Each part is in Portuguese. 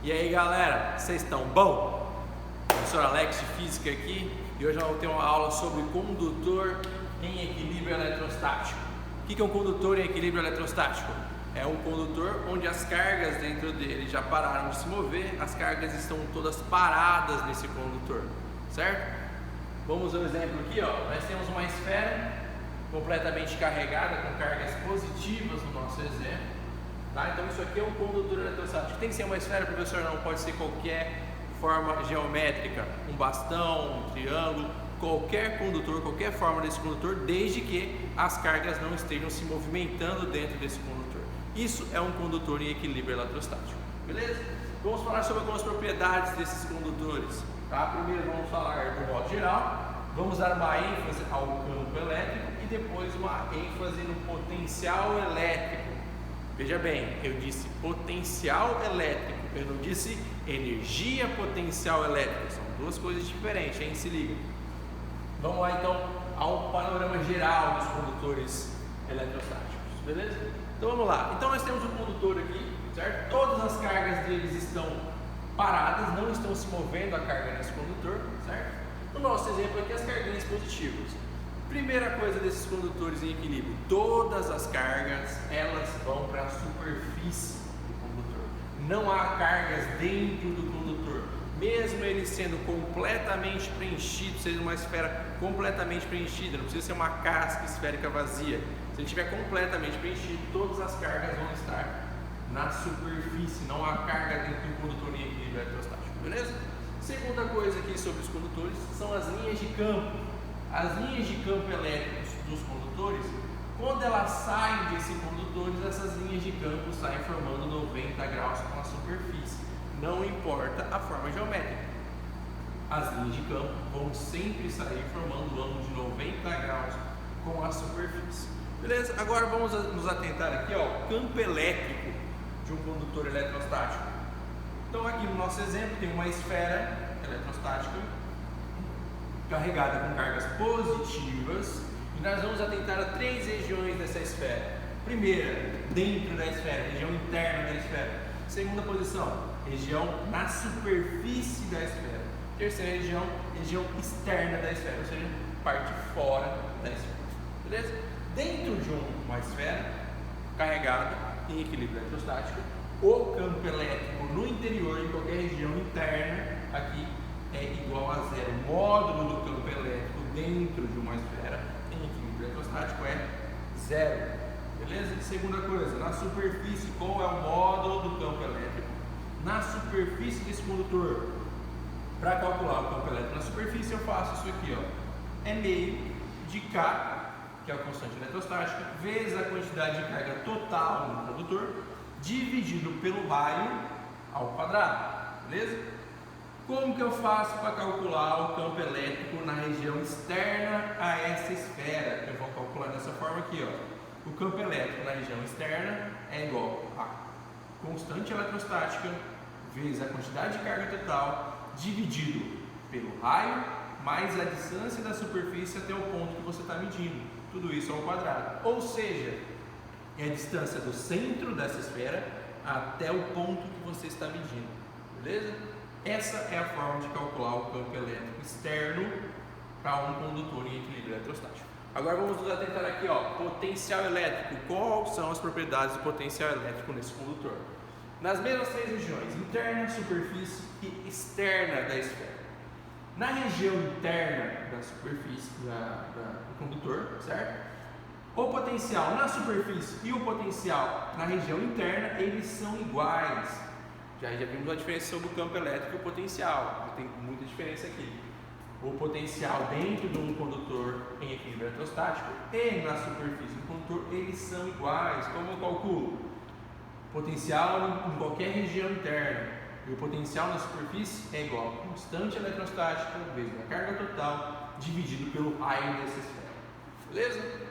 E aí galera, vocês estão bom? Professor Alex de Física aqui e hoje nós vamos ter uma aula sobre condutor em equilíbrio eletrostático. O que é um condutor em equilíbrio eletrostático? É um condutor onde as cargas dentro dele já pararam de se mover, as cargas estão todas paradas nesse condutor, certo? Vamos ver um exemplo aqui, ó. Nós temos uma esfera completamente carregada com cargas positivas no nosso exemplo. Tá? Então isso aqui é um condutor eletrostático. Tem que ser uma esfera, professor? Não, pode ser qualquer forma geométrica, um bastão, um triângulo, qualquer condutor, qualquer forma desse condutor, desde que as cargas não estejam se movimentando dentro desse condutor. Isso é um condutor em equilíbrio eletrostático, beleza? Vamos falar sobre algumas propriedades desses condutores. Tá? Primeiro vamos falar do modo geral, vamos dar uma ênfase ao campo elétrico e depois uma ênfase no potencial elétrico. Veja bem, eu disse potencial elétrico, eu não disse energia potencial elétrica, são duas coisas diferentes, hein? Se liga. Vamos lá então ao panorama geral dos condutores eletrostáticos, beleza? Então vamos lá, então nós temos um condutor aqui, certo? Todas as cargas deles estão paradas, não estão se movendo a carga nesse condutor, certo? No nosso exemplo aqui as cargas positivas. Primeira coisa desses condutores em equilíbrio, todas as cargas elas vão para a superfície do condutor. Não há cargas dentro do condutor, mesmo ele sendo completamente preenchido, seja uma esfera completamente preenchida, não precisa ser uma casca esférica vazia. Se ele estiver completamente preenchido, todas as cargas vão estar na superfície, não há carga dentro do condutor em equilíbrio eletrostático, beleza? Segunda coisa aqui sobre os condutores são as linhas de campo. As linhas de campo elétricos dos condutores, quando elas saem desses condutores, essas linhas de campo saem formando 90 graus com a superfície, não importa a forma geométrica. As linhas de campo vão sempre sair formando um ângulo de 90 graus com a superfície. Beleza? Agora vamos nos atentar aqui ao campo elétrico de um condutor eletrostático. Então aqui no nosso exemplo tem uma esfera eletrostática carregada com cargas positivas e nós vamos atentar a três regiões dessa esfera. Primeira, dentro da esfera, região interna da esfera. Segunda posição, região na superfície da esfera. Terceira região, região externa da esfera, ou seja, parte fora da esfera. Beleza? Dentro de uma esfera carregada em equilíbrio eletrostático, o campo elétrico no interior de qualquer região interna aqui é igual a zero. O módulo do campo elétrico dentro de uma esfera em equilíbrio eletrostático é zero. Beleza? Segunda coisa, na superfície, qual é o módulo do campo elétrico? Na superfície desse condutor, para calcular o campo elétrico na superfície, eu faço isso aqui, ó. É meio de K, que é a constante eletrostática, vezes a quantidade de carga total no condutor, dividido pelo raio ao quadrado. Beleza? Como que eu faço para calcular o campo elétrico na região externa a essa esfera? Eu vou calcular dessa forma aqui, ó. O campo elétrico na região externa é igual a constante eletrostática vezes a quantidade de carga total dividido pelo raio mais a distância da superfície até o ponto que você está medindo. Tudo isso ao quadrado. Ou seja, é a distância do centro dessa esfera até o ponto que você está medindo. Beleza? Essa é a forma de calcular o campo elétrico externo para um condutor em equilíbrio eletrostático. Agora vamos nos atentar aqui, ó, potencial elétrico. Quais são as propriedades do potencial elétrico nesse condutor? Nas mesmas três regiões, interna, superfície e externa da esfera. Na região interna da superfície do condutor, certo? O potencial na superfície e o potencial na região interna, eles são iguais. Já vimos a diferença sobre o campo elétrico e o potencial, tem muita diferença aqui. O potencial dentro de um condutor em equilíbrio eletrostático e na superfície do condutor, eles são iguais. Como eu calculo? Potencial em qualquer região interna e o potencial na superfície é igual a constante eletrostática vezes a carga total dividido pelo raio dessa esfera. Beleza?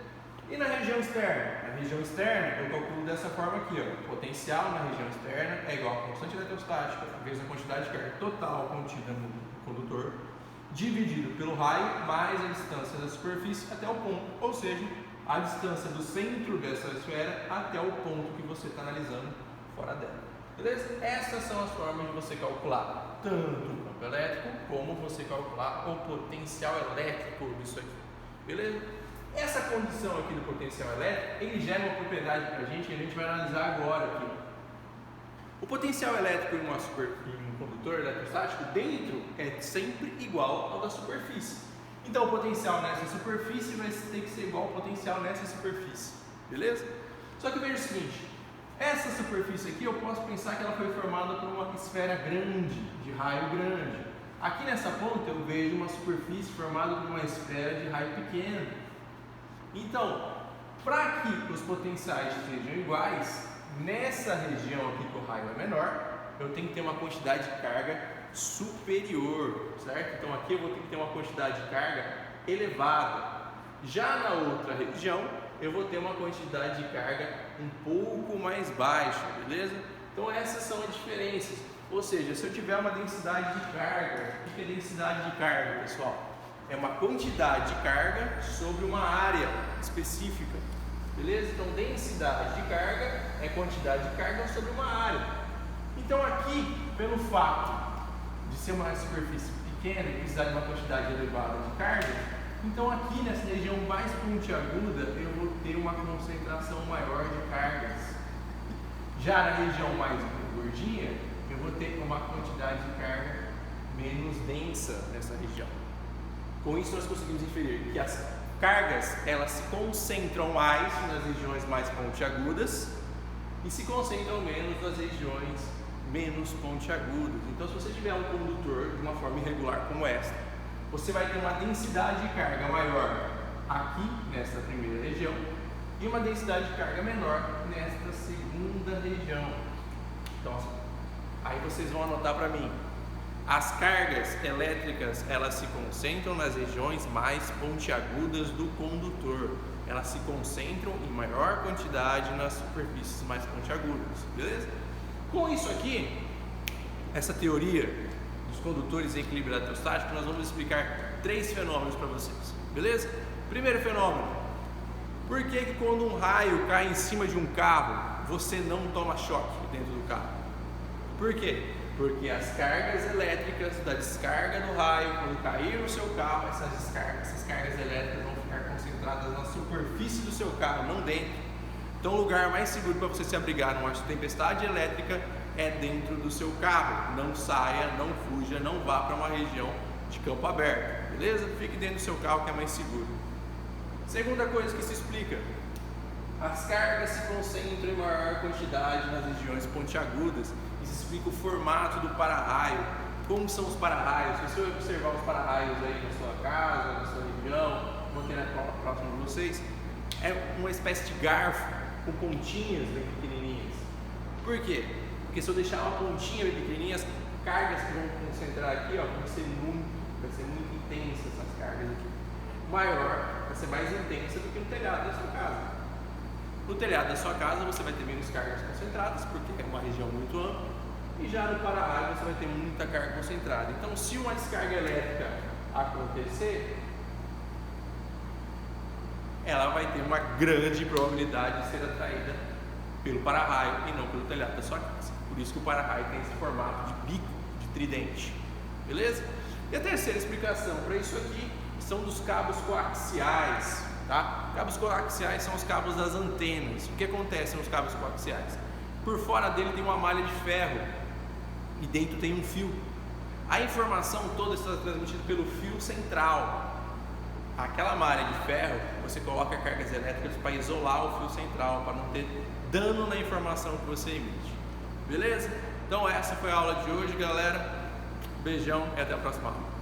E na região externa? Na região externa eu calculo dessa forma aqui, ó. Potencial na região externa é igual a constante eletrostática vezes a quantidade de carga total contida no condutor dividido pelo raio mais a distância da superfície até o ponto, ou seja, a distância do centro dessa esfera até o ponto que você está analisando fora dela. Beleza? Essas são as formas de você calcular tanto o campo elétrico como você calcular o potencial elétrico disso aqui. Beleza? Essa condição aqui do potencial elétrico, ele gera uma propriedade para a gente que a gente vai analisar agora aqui. O potencial elétrico em um condutor eletrostático dentro é sempre igual ao da superfície. Então o potencial nessa superfície vai ter que ser igual ao potencial nessa superfície. Beleza? Só que veja o seguinte, essa superfície aqui eu posso pensar que ela foi formada por uma esfera grande, de raio grande. Aqui nessa ponta eu vejo uma superfície formada por uma esfera de raio pequeno. Então, para que os potenciais sejam iguais, nessa região aqui que o raio é menor, eu tenho que ter uma quantidade de carga superior, certo? Então aqui eu vou ter que ter uma quantidade de carga elevada. Já na outra região, eu vou ter uma quantidade de carga um pouco mais baixa, beleza? Então essas são as diferenças. Ou seja, se eu tiver uma densidade de carga, o que é densidade de carga, pessoal? É uma quantidade de carga sobre uma área específica, beleza? Então densidade de carga é quantidade de carga sobre uma área. Então aqui, pelo fato de ser uma superfície pequena e precisar de uma quantidade elevada de carga, então aqui nessa região mais pontiaguda eu vou ter uma concentração maior de cargas. Já na região mais gordinha, eu vou ter uma quantidade de carga menos densa nessa região. Com isso nós conseguimos inferir que as cargas elas se concentram mais nas regiões mais pontiagudas e se concentram menos nas regiões menos pontiagudas. Então se você tiver um condutor de uma forma irregular como esta, você vai ter uma densidade de carga maior aqui nesta primeira região e uma densidade de carga menor nesta segunda região. Então aí vocês vão anotar para mim. As cargas elétricas, elas se concentram nas regiões mais pontiagudas do condutor. Elas se concentram em maior quantidade nas superfícies mais pontiagudas, beleza? Com isso aqui, essa teoria dos condutores em equilíbrio eletrostático, nós vamos explicar 3 fenômenos para vocês, beleza? Primeiro fenômeno, por que quando um raio cai em cima de um carro, você não toma choque dentro do carro? Por quê? Porque as cargas elétricas da descarga do raio, quando cair no seu carro, essas cargas elétricas vão ficar concentradas na superfície do seu carro, não dentro. Então o lugar mais seguro para você se abrigar numa tempestade elétrica é dentro do seu carro. Não saia, não fuja, não vá para uma região de campo aberto, beleza? Fique dentro do seu carro que é mais seguro. Segunda coisa que se explica, as cargas se concentram em maior quantidade nas regiões pontiagudas. Isso explica o formato do para-raio, como são os para-raios. Se você observar os para-raios aí na sua casa, na sua região, vou ter próximo de vocês, é uma espécie de garfo com pontinhas bem pequenininhas. Por quê? Porque se eu deixar uma pontinha bem pequenininha, as cargas que vão concentrar aqui, ó, vai ser muito intensa essas cargas aqui. Maior, vai ser mais intensa do que no telhado da sua casa. No telhado da sua casa você vai ter menos cargas concentradas, porque é uma região muito ampla, e já no para-raio você vai ter muita carga concentrada. Então, se uma descarga elétrica acontecer, ela vai ter uma grande probabilidade de ser atraída pelo para-raio e não pelo telhado da sua casa. Por isso que o para-raio tem esse formato de bico, de tridente. Beleza? E a terceira explicação para isso aqui são dos cabos coaxiais. Tá? Cabos coaxiais são os cabos das antenas. O que acontece nos cabos coaxiais? Por fora dele tem uma malha de ferro e dentro tem um fio. A informação toda está transmitida pelo fio central. Aquela malha de ferro, você coloca cargas elétricas para isolar o fio central, para não ter dano na informação que você emite. Beleza? Então essa foi a aula de hoje, galera. Beijão e até a próxima aula.